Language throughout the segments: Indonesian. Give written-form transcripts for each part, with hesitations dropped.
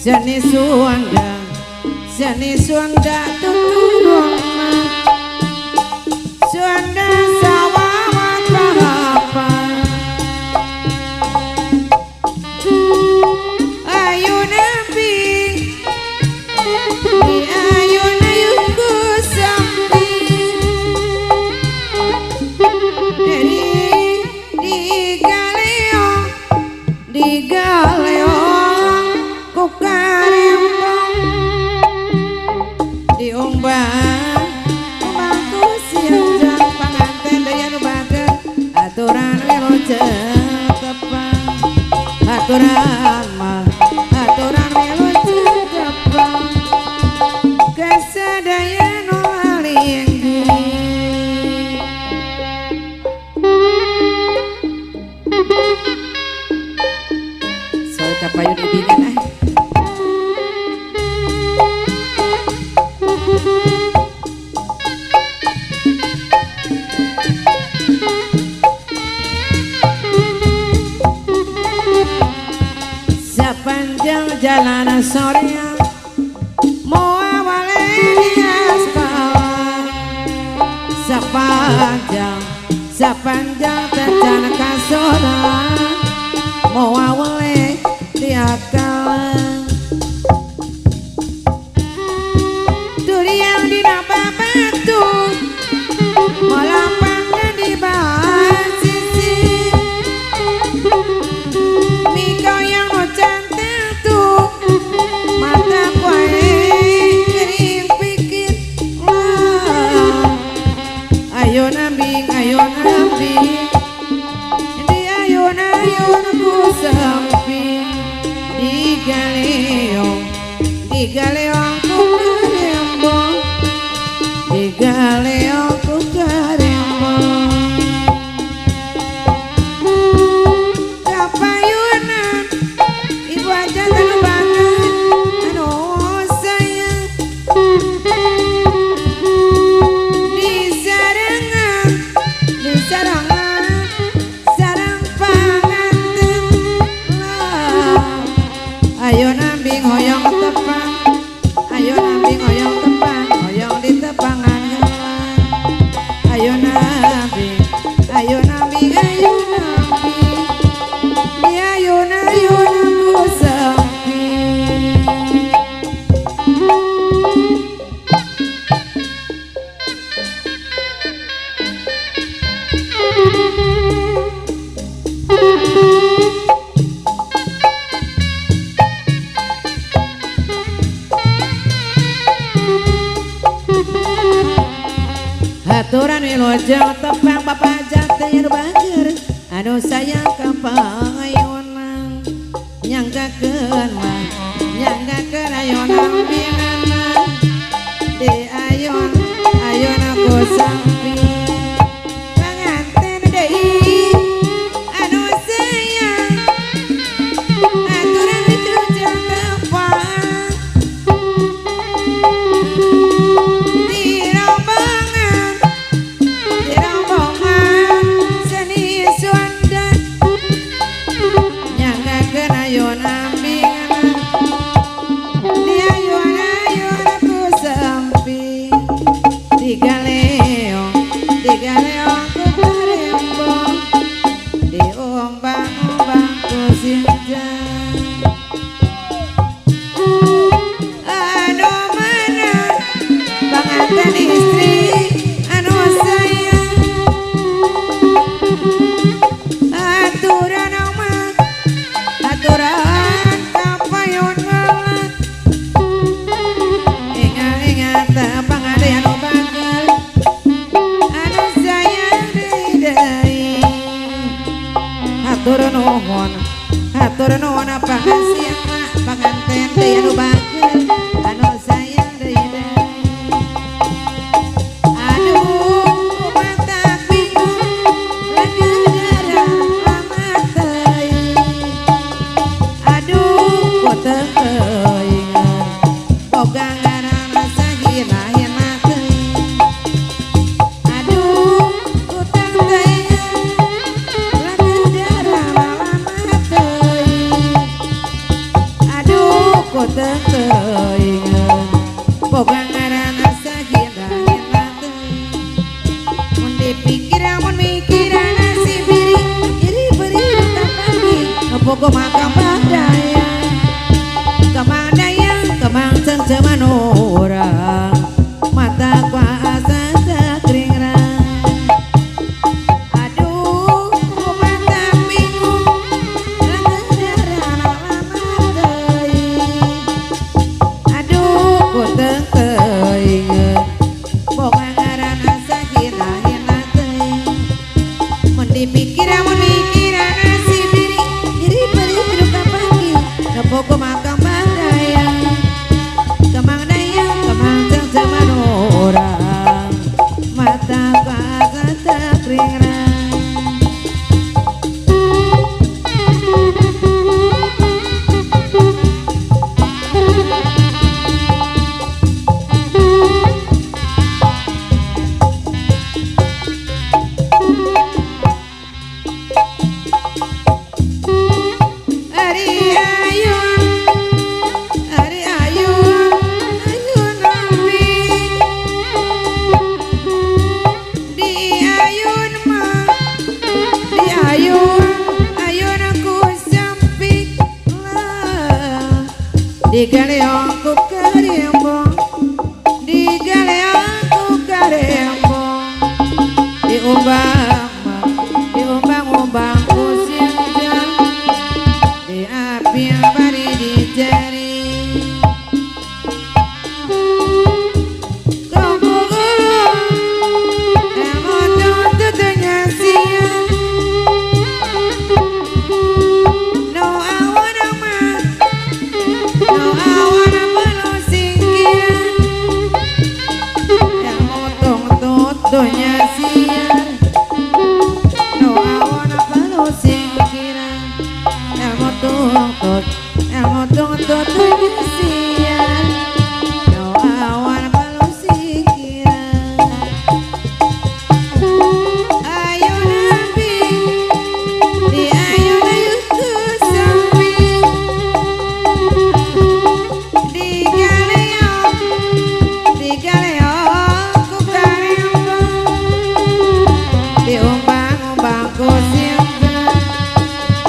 Jani Sunda tuturung Sunda sawawat bahapa Ayu nabi di ayu nayuku sampi di galeo kukarempong diombang bangku siang panganten daya nubaga aturan wilujeng kepang aturan wilujeng kepang kesadaya nu alinggi soal kapayun ibingan sepanjang jalan sore mau awale hias bawah sepanjang terjang kasora mau awale diakalan durian di napa batu melapang di bawah sisi Miko yang mau cantik tuh mata kue kering pikir lah ayo nambing di ayun ku sampi di galeong ku karembong di galeong ku karembong kapayunan ibu aja tanah banget anu sayang di sarangan sarang panganten lah ayo nambing hoyong tepang hoyong di tepangan ayo nambing di ayun ku sepi aturan wilujeng tepang bapak jati bager anu sayang kapayunan nyanggakeun ayunan binana di ayun aku sampi panganten deui anu sayang aturan wilujeng tepang Digaleong ku karembong diombang-ombang ku sinjang anu mana panganten istri anu sayang aturan kapayun banget ingat pangade anu bakal Hatur nuhun pangasihan panganten daya nu bager anu sayang deui aduh mata bingung lagedara amat teuing aduh teu inget boga ngaran rasa hina teuing aduh teu lagedara aduh pokok makam badaya kemang daya kemang cengceman orang mata kuasa sekringrang aduh mata bingung aduh ku teuing bongangaran asa hina-hina teuing mun dipikiran si diri beri hidup kapagi pokok makam badaya kemang daya kemang cengceman orang mata kuasa sekringrang di galeong ku karembong di galeong ku karembong diumbang ku siang di api yang bari di jari kumpul emot tututnya siang no awan amat no awan penuh singkiran yang motong tutunya siang no awan penuh singkiran yang motong tutunya siang no awan penuh singkiran ayo nabi di ayo ku samping di galeong ku karembong diumbang ku siang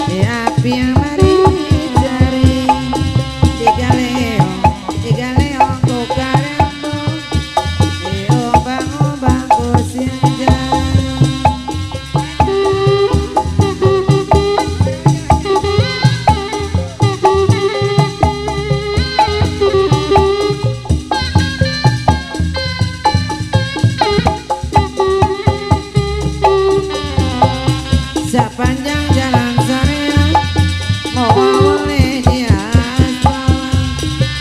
di api yang mari jari di galeong ku karembong diumbang ku siang sepanjang jalan saya mau awalnya di aspal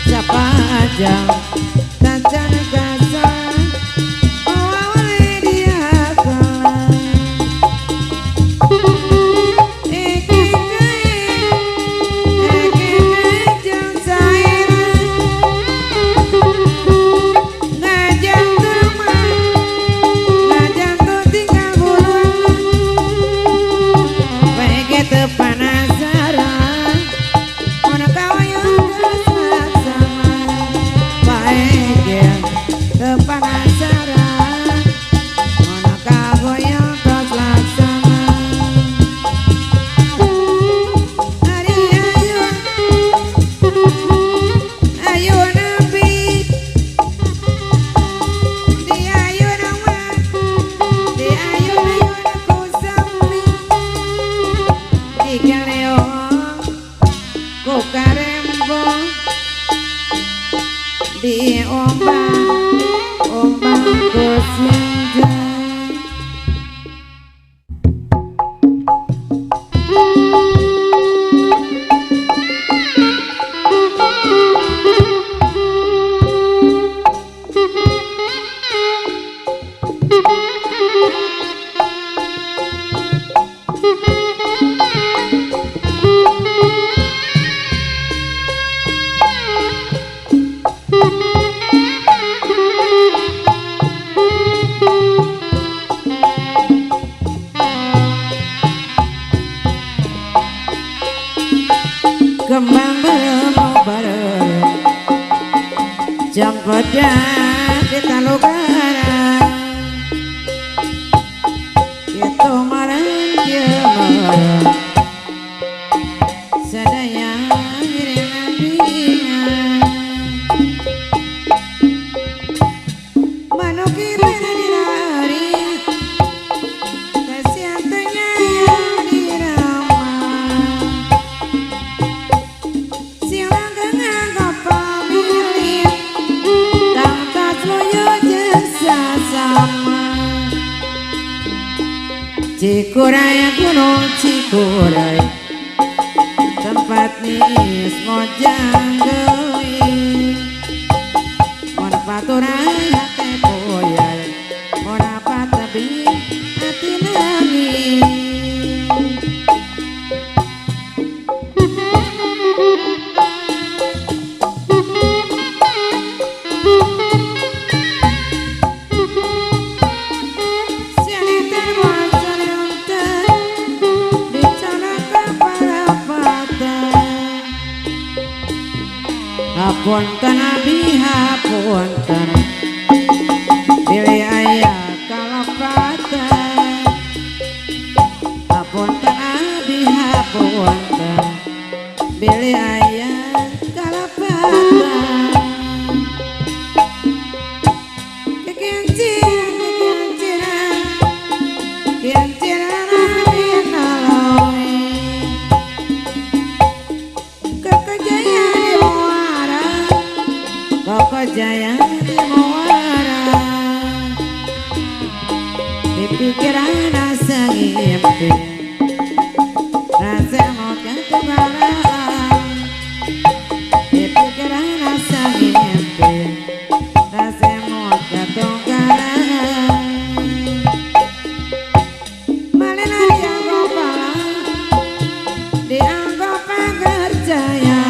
sepanjang tancap kasar mau awalnya di akal jeng saya ngajak rumah ngajak tuh tinggal buluan teu panasaran mana kawayan sama baik teu panasaran mana kawayan sama hari ayo nabi di ayo nama di ayo ku sambi di galeong ku karembong di ombang ku siang kembang bareng jam pedang kita lukaran kita marah dia marah sadaya ngiringan manuki berani kasihannya yang dirama silang kengang pamilih tak tas loyo jasa sama Cikuray gunung Cikuray tempat nis mojang geui mon paturai hate poyai mon apa tapi hati nangis Hapunten abi hapunten pilih ayah kalapatan hapunten abi hapunten pilih ayah kalapatan kekinciran abi naloi kekejayaan Koko jaya di muara di pikiran rasa ngimpi rasa mau ketubaran di pikiran rasa ngimpi rasa mau ketunggalan malena dianggap pala dianggap pagar jaya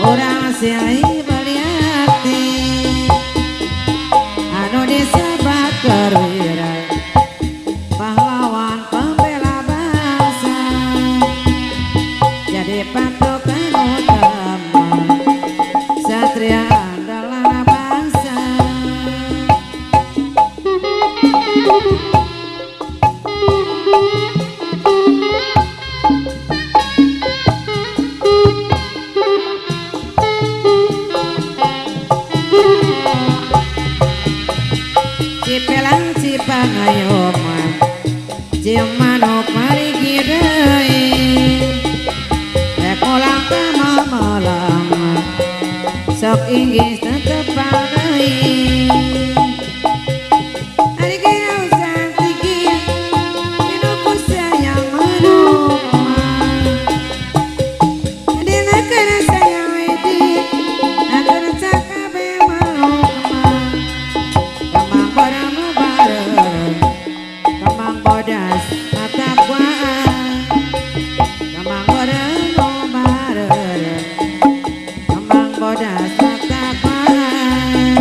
orang silih beliati anu disebut perwira pahlawan pembela bangsa jadi patokan utama satria andalan bangsa Cipelang cipangayoman cimanuk marigi deui ekolang kama malang sok inggis tetep deui ari kira usah tinggi hidup sayang manuk dina kana sayang wedi agar cakabe manuk Kamang bodas matakwaan Kamang bodas no bareng Kamang bodas matakwaan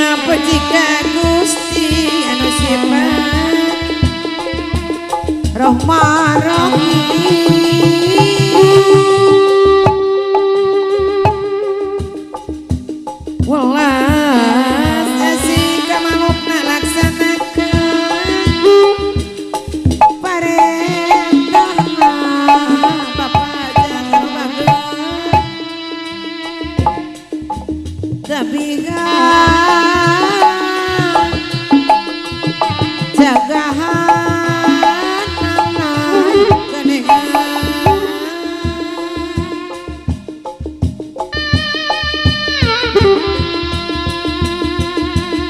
ngapa jika Gusti anu sifat Rahman Rahim welas asih kamanukna laksanakeun parentahna Bapa jangan bageun tabihan jagahan keningan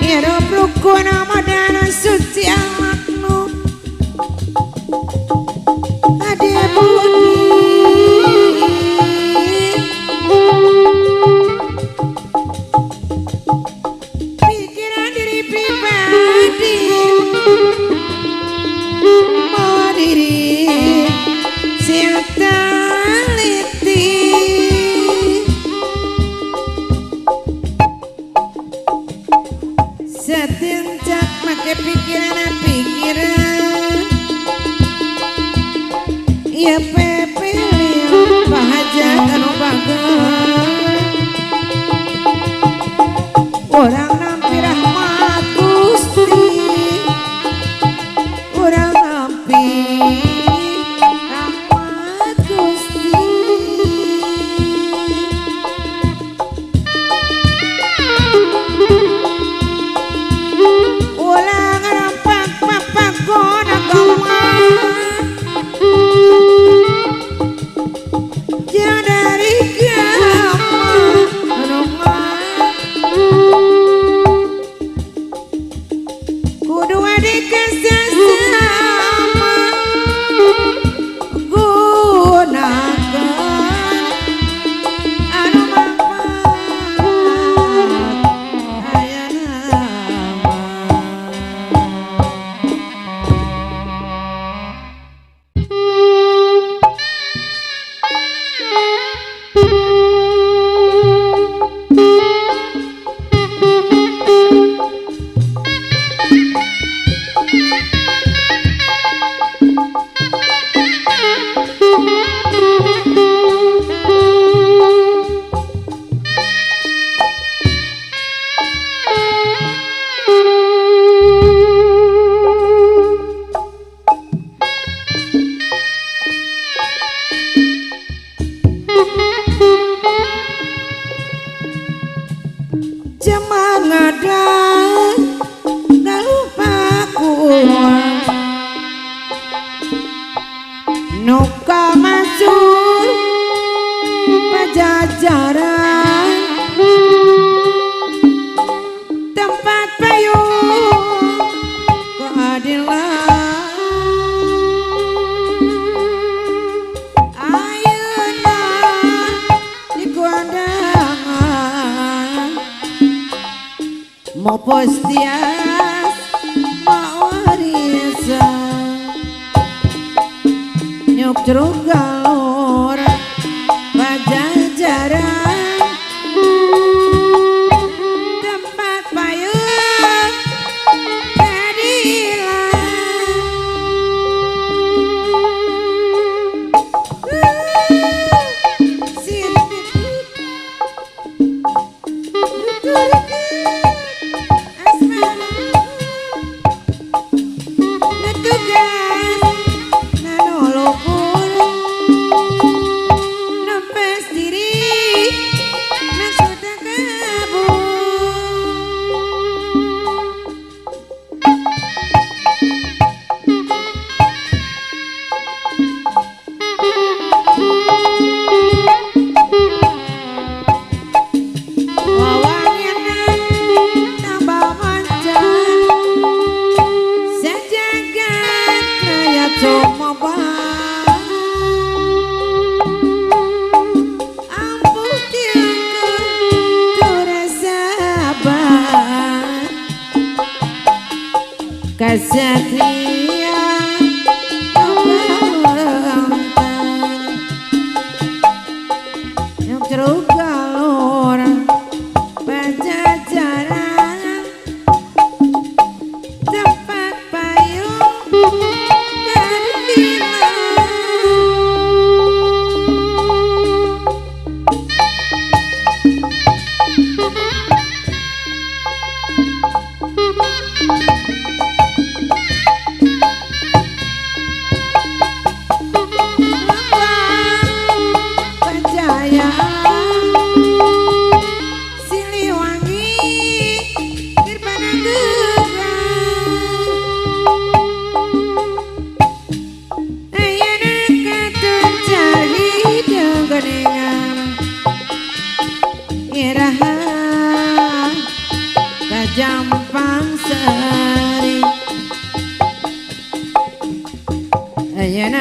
hirup rukun amadana suci alatmu ade budi pikiran diri pribadi mau diri sing teliti setinjak make pikiran ya pepilih bahagia anu bageun orang nampi rahmat Gusti orang nampi rahmat Gusti ulang rampak papak gona goma jauh dari gama rumah kudu adik sesama gunakan anu manfaat aya nama Jemang ada nggak lupa kuat nuka masuk pajajaran tempat payung keadilan ayeuna di kondangan mau postias mau warisan nyuk jeruk galor pajajaran tempat payung keadilan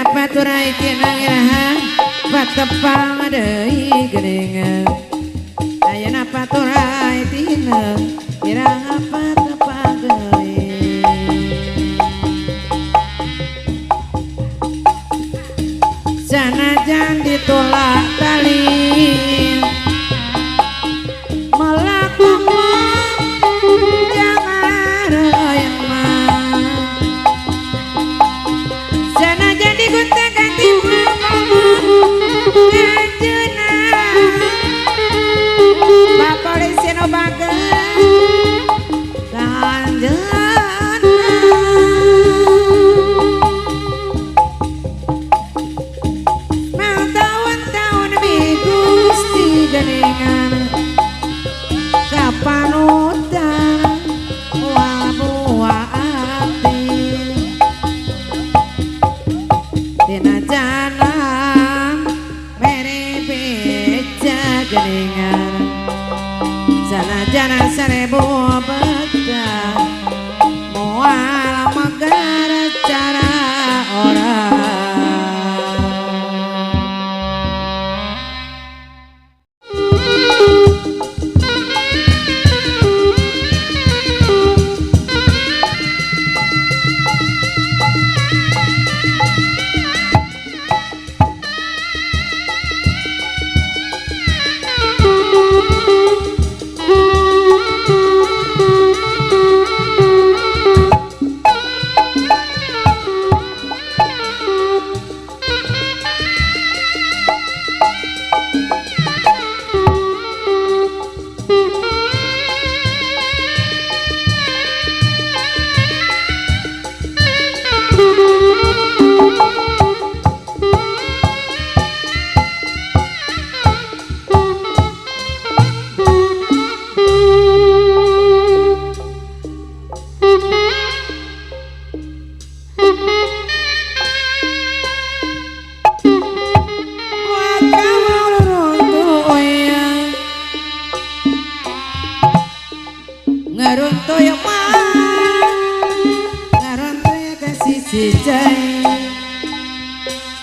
paturai kinang iraha patepang deui geuningan ayeuna paturai tina iraha patepang deui sanajan ditolak tali melakukan jangan yang mah sanajan diguntakan ngajuna papolisi no bageun kanjeun mau tahun-tahun mi Gusti geuningan kapanutan wa ati dina jalan mere beja geuningan sanajana sarebu bedah moal magar cara orang ngaruntoy mah ngaruntoy ka sisi jai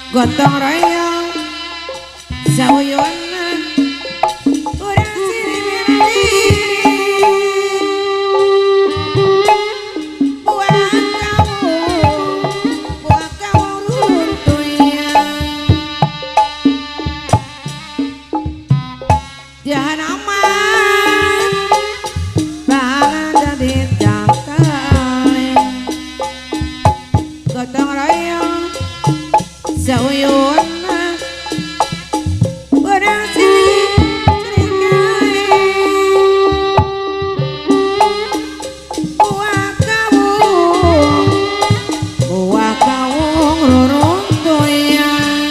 gotong royong sauyonna urang siribiri buah kamu runtoy jahan aman gotong royong sauyonna urang sirikae buah kawung ruruntoyan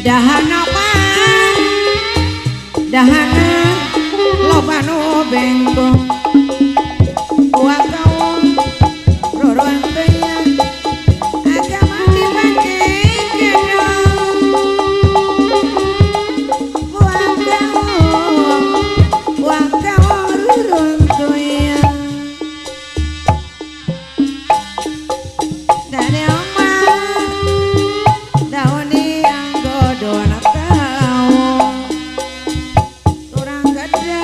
dahana mah dahana loba nu bengkong buah kawung ruruntoyan agama dibake kenong buah kawung ruruntoyan dari omah daun yang godona kawung turang gede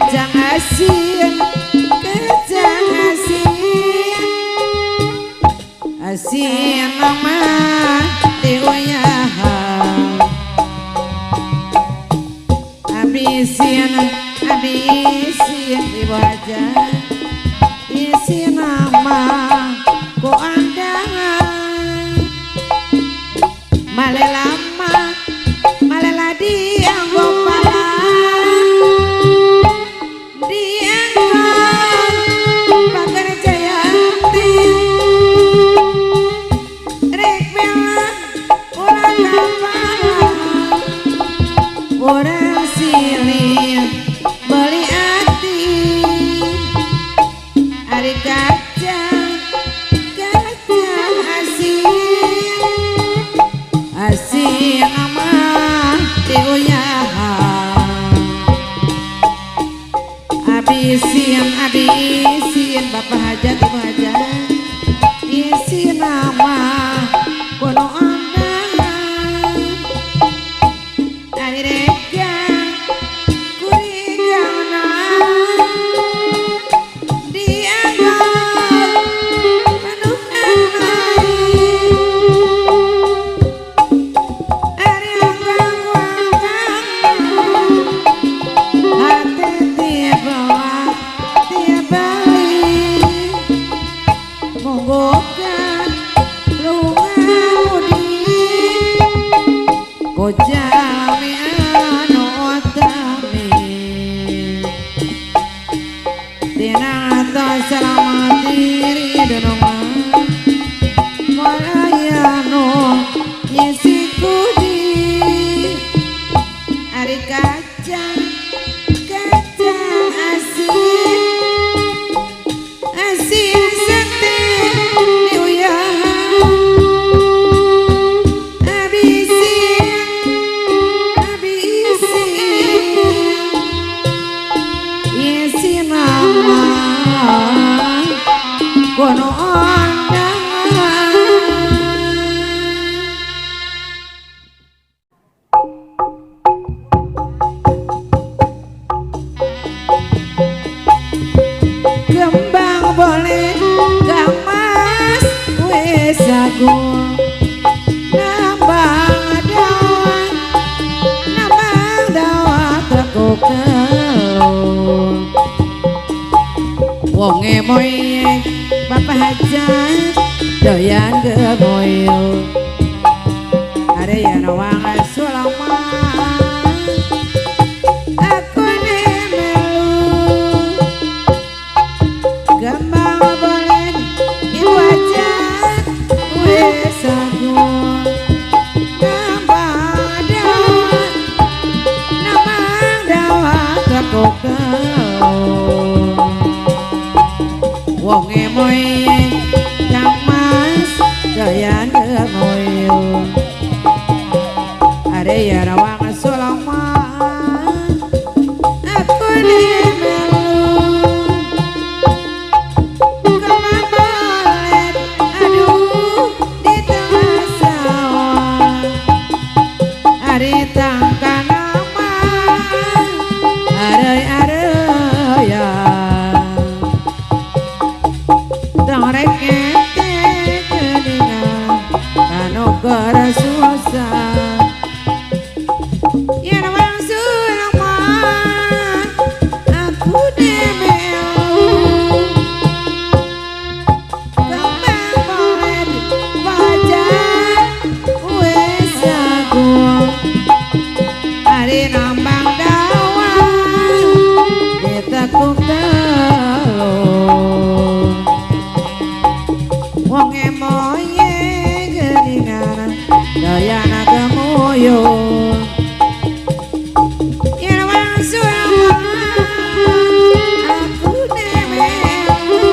kacang asin asin mama diuyahan habisin di wajah isi nama ku andangan malelama malela dianggo pala dianggo pagar jayanti rek bela ulang kapala orang silih beli hati hari kacang asin ama diuyahan habisin bapak hajat ibu hajat isi nama kono andangan dari regang kurigana dianggap penuh hari anggang hati tiba monggokan lunga mudi kojami anu otami tinata selamat diri denongan malayano nyisi kudi hari kacang asin sate diuyahan habisin isi nama kono andangan kembang boleh gamas wes aku nambang dawa teko kelon wong emoy bapak hajat doyan gemoyo ada yang nawang sulama aku nemelu gambang boleh iwajat wes aku gambang dawa teko kelon wong emoy mas doyan gemoyo ada ya rawang sulama aku nemelu kembang boleh aduh di tengah sawah hari tangka nama ada ya Torek ngeke keningan kano gara susah yen wang sulaman aku demelu kembang boleh wajah wes aku hari nambang dawa ditekuk telur wong emoye geningan dayana gemoyo yen wang sulaman aku nemelu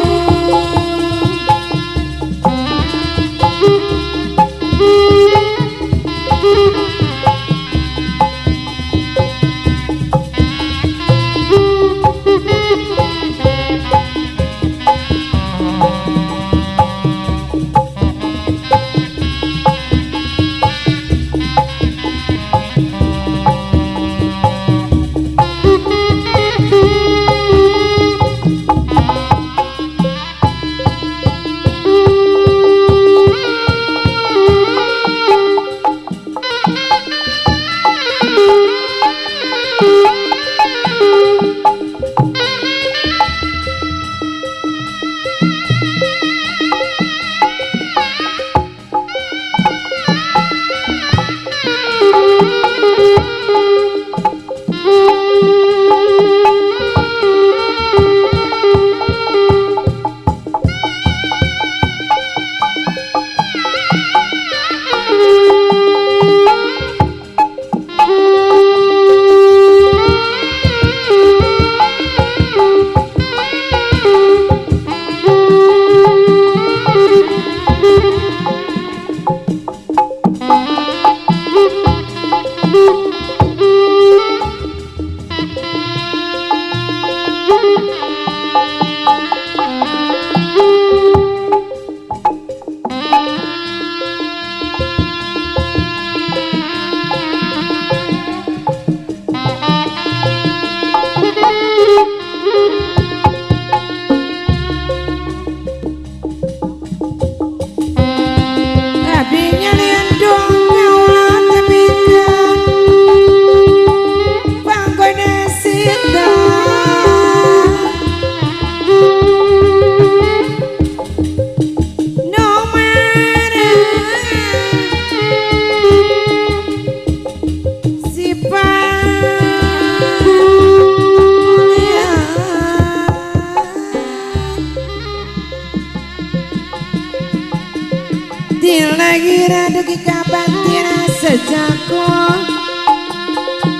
Kira duki kapan tira sejaku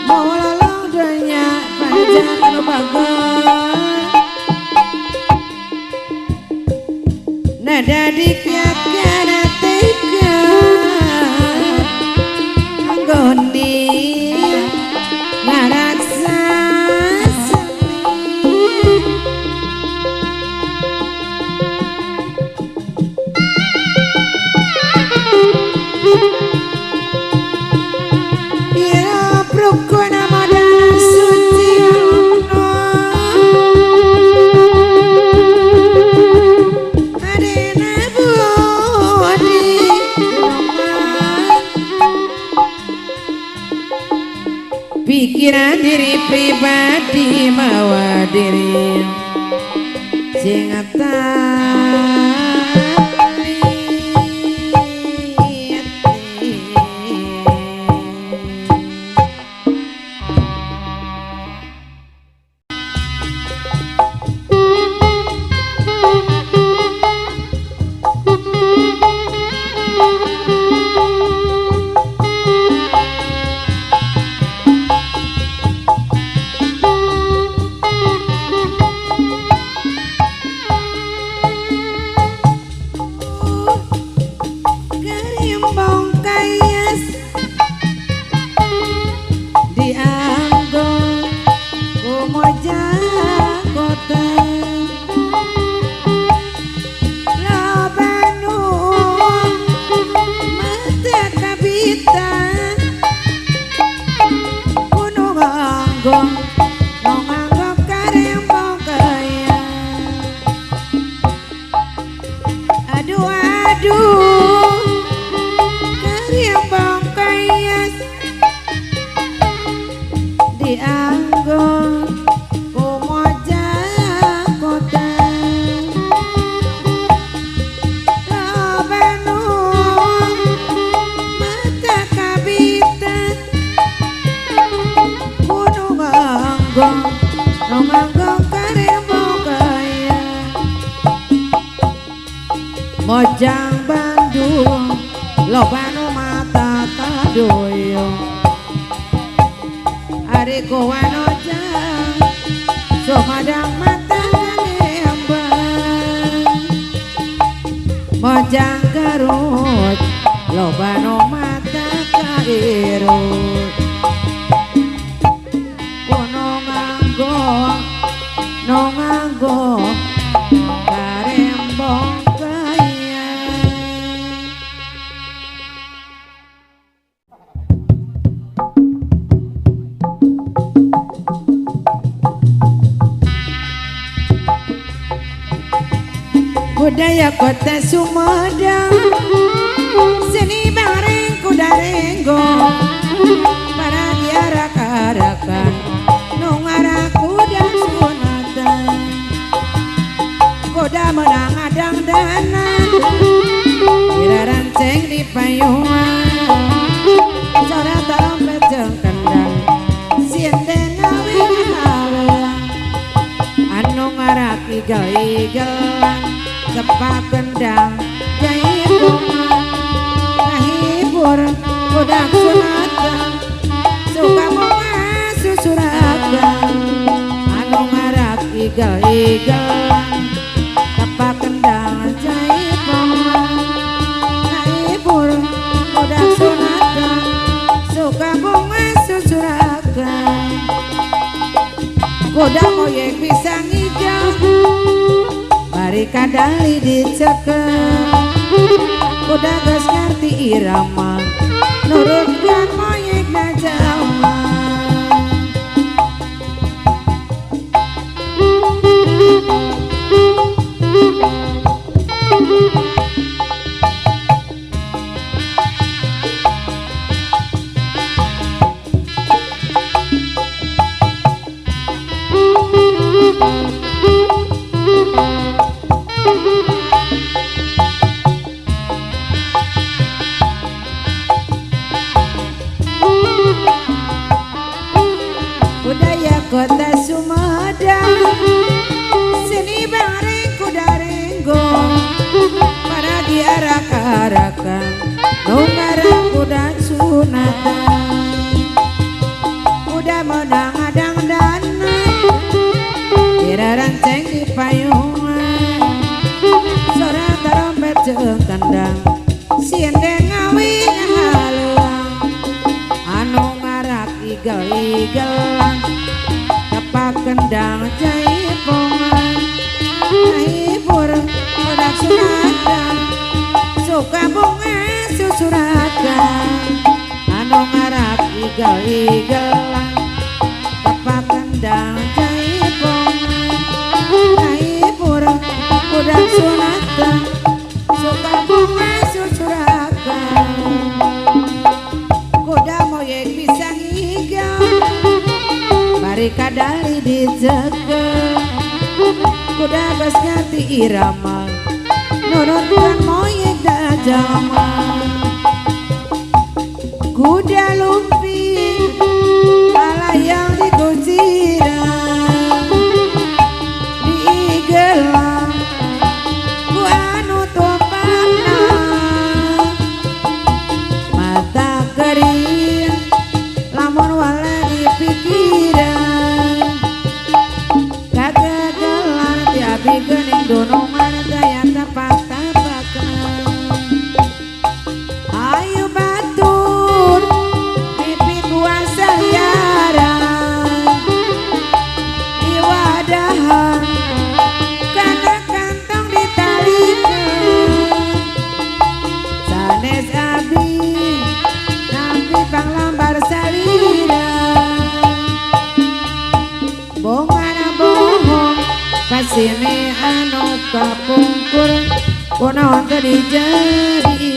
mau lolong duanya panjang anu bagus nada dikiat kana teka anggoni ngaraksa pikiran diri pribadi mawa diri sing Mojang Bandung lobano mata tadoyo ari kowan ojang somadang mata nembang Mojang Garut lobano mata kairut kono nganggo no nganggo karembong budaya kota Sumedang seni bareng kuda renggo para diarak-arakan nungarak kuda sunatan kuda menang adang danan kira ranceng di payungan cara trompet jeung kendang sinden gawe halang anu ngarak igel-igelan sepak kendang jai bunga ngahibur budak sunatan suka bunga susuragan anu ngarak igel-igelan sepak kendang jai bunga ngahibur budak sunatan suka bunga susuragan kuda moyek pisang bari kadali dicekel udah geus ngerti irama nurutkan moyek na jalma budaya kota Sumedang seni bareng kuda renggong para diarak-arakan nungarang kuda sunatan udah menang adang dana kira ranceng di payungan suara trompet jeung kendang siendeng ngawin haluang anu ngarak igel-igelan tepak kendang jaipongan hibur budak sunatan suka bunga susurakan anu ngarak igel-igelan tepak kendang jaipongan hibur budak sunatan suka bunga susurakan kuda moyek bisa ngigau bari kadali dicekel kuda geus ngerti irama nurutkan moyek da jalma kuda lumping alayang di kucirang diigelang ku anu topana mata kering lamun wala dipikiran kagagalan ti abdi geuning donoman daya tapak-tapakan ayo batur pipit kuasa liaran di wadahan kana kantong ditalikeun sanes abdi nampi panglambar salira bongana bohong pasime anu kapungkur kunaon teu dijadi